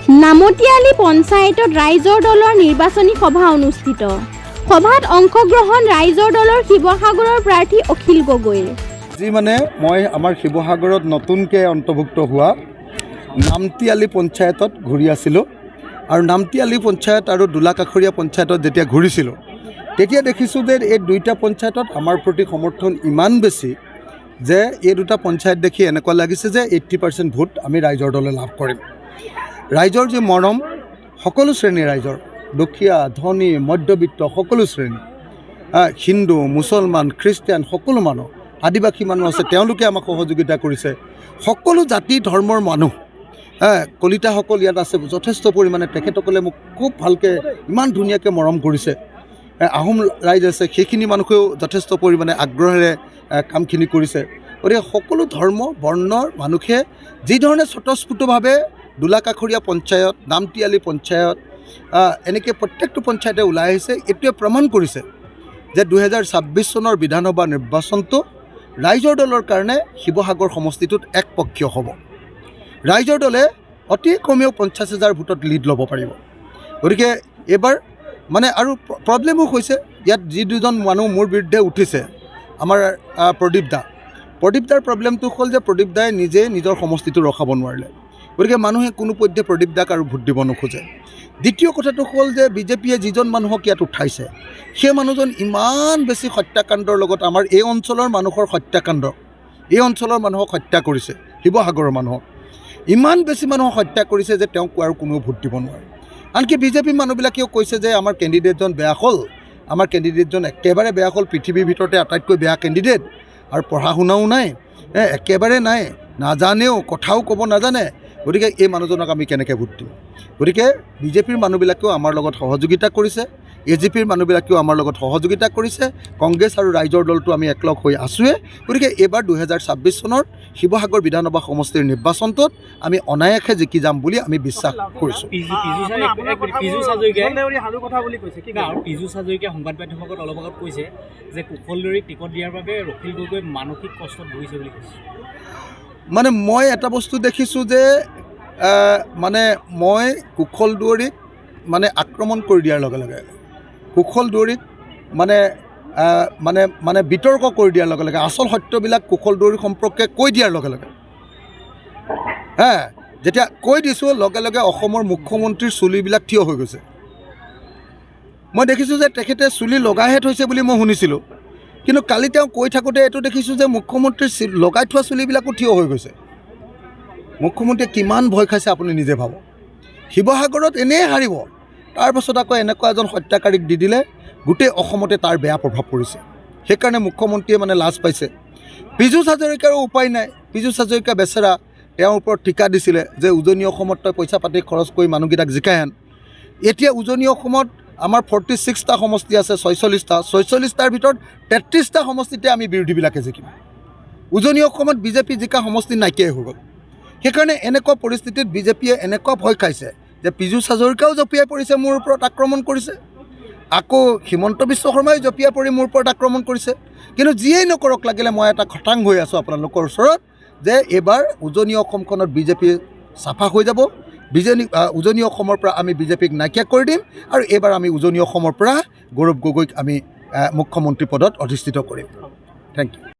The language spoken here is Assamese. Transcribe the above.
নামতিয়ালি পঞ্চায়তত ৰাইজৰ দলৰ নিৰ্বাচনী সভা অনুষ্ঠিত। সভাত অংশগ্ৰহণ ৰাইজৰ দলৰ শিৱসাগৰৰ প্ৰাৰ্থী অখিল গগৈৰ। যি মানে মই আমাৰ শিৱসাগৰত নতুনকৈ অন্তৰ্ভুক্ত হোৱা নামতিয়ালি পঞ্চায়তত ঘূৰি আছিলোঁ আৰু নামতিয়ালি পঞ্চায়ত আৰু দোলাকাষৰীয়া পঞ্চায়তত যেতিয়া ঘূৰিছিলোঁ তেতিয়া দেখিছোঁ যে এই দুইটা পঞ্চায়তত আমাৰ প্ৰতি সমৰ্থন ইমান বেছি যে এই দুটা পঞ্চায়ত দেখি এনেকুৱা লাগিছে যে 80% ভোট আমি ৰাইজৰ দলে লাভ কৰিম। ৰাইজৰ যি মৰম, সকলো শ্ৰেণীৰ ৰাইজৰ, দুখীয়া ধনী মধ্যবিত্ত সকলো শ্ৰেণী, হিন্দু মুছলমান খ্ৰীষ্টিয়ান সকলো মানুহ, আদিবাসী মানুহ আছে, তেওঁলোকে আমাক সহযোগিতা কৰিছে। সকলো জাতি ধৰ্মৰ মানুহ কলিতাসকল ইয়াত আছে যথেষ্ট পৰিমাণে। তেখেতসকলে মোক খুব ভালকৈ ইমান ধুনীয়াকৈ মৰম কৰিছে। আহোম ৰাইজ আছে, সেইখিনি মানুহেও যথেষ্ট পৰিমাণে আগ্ৰহেৰে কামখিনি কৰিছে। গতিকে সকলো ধৰ্ম বৰ্ণৰ মানুহে যিধৰণে স্বতঃস্ফূৰ্তভাৱে দোলাকাষৰীয়া পঞ্চায়ত, নামতিয়ালি পঞ্চায়ত, এনেকৈ প্ৰত্যেকটো পঞ্চায়তে ওলাই আহিছে, এইটোৱে প্ৰমাণ কৰিছে যে 2026 চনৰ বিধানসভা নিৰ্বাচনটো ৰাইজৰ দলৰ কাৰণে শিৱসাগৰ সমষ্টিটোত একপক্ষীয় হ'ব। ৰাইজৰ দলে অতি কমেও 50,000 ভোটত লিড ল'ব পাৰিব। গতিকে এইবাৰ মানে আৰু প্ৰব্লেমো হৈছে, ইয়াত যি দুজন মানুহ মোৰ বিৰুদ্ধে উঠিছে, আমাৰ প্ৰদীপ দাৰ প্ৰব্লেমটো হ'ল যে প্ৰদীপ দাই নিজে নিজৰ সমষ্টিটো ৰখাব নোৱাৰিলে। গতিকে মানুহে কোনোপধ্যে প্ৰদীপ দাক আৰু ভোট দিব নোখোজে। দ্বিতীয় কথাটো হ'ল যে বিজেপিয়ে যিজন মানুহক ইয়াত উঠাইছে সেই মানুহজন ইমান বেছি হত্যাকাণ্ডৰ লগত, আমাৰ এই অঞ্চলৰ মানুহৰ হত্যাকাণ্ড, এই অঞ্চলৰ মানুহক হত্যা কৰিছে, শিৱসাগৰৰ মানুহক ইমান বেছি মানুহক হত্যা কৰিছে যে তেওঁক আৰু কোনেও ভোট দিব নোৱাৰে। আনকি বিজেপি মানুহবিলাকেও কৈছে যে আমাৰ কেণ্ডিডেটজন বেয়া হ'ল, আমাৰ কেণ্ডিডেটজন একেবাৰে বেয়া হ'ল, পৃথিৱীৰ ভিতৰতে আটাইতকৈ বেয়া কেণ্ডিডেট, আৰু পঢ়া শুনাও নাই, একেবাৰে নাই, নাজানেও, কথাও ক'ব নাজানে। গতিকে এই মানুহজনক আমি কেনেকৈ ভোট দিম? গতিকে বিজেপিৰ মানুহবিলাকেও আমাৰ লগত সহযোগিতা কৰিছে, AGPৰ মানুহবিলাকেও আমাৰ লগত সহযোগিতা কৰিছে, কংগ্ৰেছ আৰু ৰাইজৰ দলটো আমি একলগ হৈ আছোঁৱে। গতিকে এইবাৰ 2026 চনৰ শিৱসাগৰ বিধানসভা সমষ্টিৰ নিৰ্বাচনটোত আমি অনায়াসে জিকি যাম বুলি আমি বিশ্বাস কৰিছোঁ। পীযু হাজৰিকাই সংবাদ মাধ্যমত অলপ আগত কৈছে যে কুশলদৈৰীক টিকট দিয়াৰ বাবে অখিল গগৈ মানসিক কষ্টত ভুগিছে বুলি কৈছে। মানে মই এটা বস্তু দেখিছোঁ যে মানে মই কুশলদৈৰীক মানে আক্ৰমণ কৰি দিয়াৰ লগে লগে, কুশলদৈৰীক মানে মানে মানে বিতৰ্ক কৰি দিয়াৰ লগে লগে, আচল সত্যবিলাক কুশলদৈৰী সম্পৰ্কে কৈ দিয়াৰ লগে লগে, যেতিয়া কৈ দিছোঁ লগে লগে অসমৰ মুখ্যমন্ত্ৰীৰ চুলিবিলাক থিয় হৈ গৈছে। মই দেখিছোঁ যে তেখেতে চুলি লগাইহে থৈছে বুলি মই শুনিছিলোঁ, কিন্তু কালি তেওঁ কৈ থাকোঁতে এইটো দেখিছোঁ যে মুখ্যমন্ত্ৰীৰ লগাই থোৱা চুলিবিলাকো থিয় হৈ গৈছে। মুখ্যমন্ত্ৰীয়ে কিমান ভয় খাইছে আপুনি নিজে ভাবক। শিৱসাগৰত এনেই হাৰিব, তাৰপাছত আকৌ এনেকুৱা এজন হত্যাকাৰীক দি দিলে গোটেই অসমতে তাৰ বেয়া প্ৰভাৱ পৰিছে। সেইকাৰণে মুখ্যমন্ত্ৰীয়ে মানে লাজ পাইছে। পীযু হাজৰিকাৰো উপায় নাই। পীযু হাজৰিকা বেচেৰা, তেওঁৰ ওপৰত ঠিকা দিছিলে যে উজনি অসমত তই পইচা পাতি খৰচ কৰি মানুহকেইটাক জিকাই আন। এতিয়া উজনি অসমত আমাৰ 46টা সমষ্টি আছে, 46টাৰ ভিতৰত 33টা সমষ্টিতে আমি বিৰোধীবিলাকে জিকিম। উজনি অসমত বিজেপি জিকা সমষ্টি নাইকিয়াই হৈ গ'ল। সেইকাৰণে এনেকুৱা পৰিস্থিতিত বিজেপিয়ে এনেকুৱা ভয় খাইছে যে পীযু হাজৰিকাও জঁপিয়াই পৰিছে, মোৰ ওপৰত আক্ৰমণ কৰিছে, আকৌ হিমন্ত বিশ্ব শৰ্মাই জঁপিয়াই পৰি মোৰ ওপৰত আক্ৰমণ কৰিছে। কিন্তু যিয়েই নকৰক, লাগিলে মই এটা খটাং হৈ আছোঁ আপোনালোকৰ ওচৰত যে এইবাৰ উজনি অসমখনত বিজেপি চাফা হৈ যাব। উজনি অসমৰ পৰা আমি বিজেপিক নাইকিয়া কৰি দিম আৰু এইবাৰ আমি উজনি অসমৰ পৰা গৌৰৱ গগৈক আমি মুখ্যমন্ত্ৰী পদত অধিষ্ঠিত কৰিম। Thank U.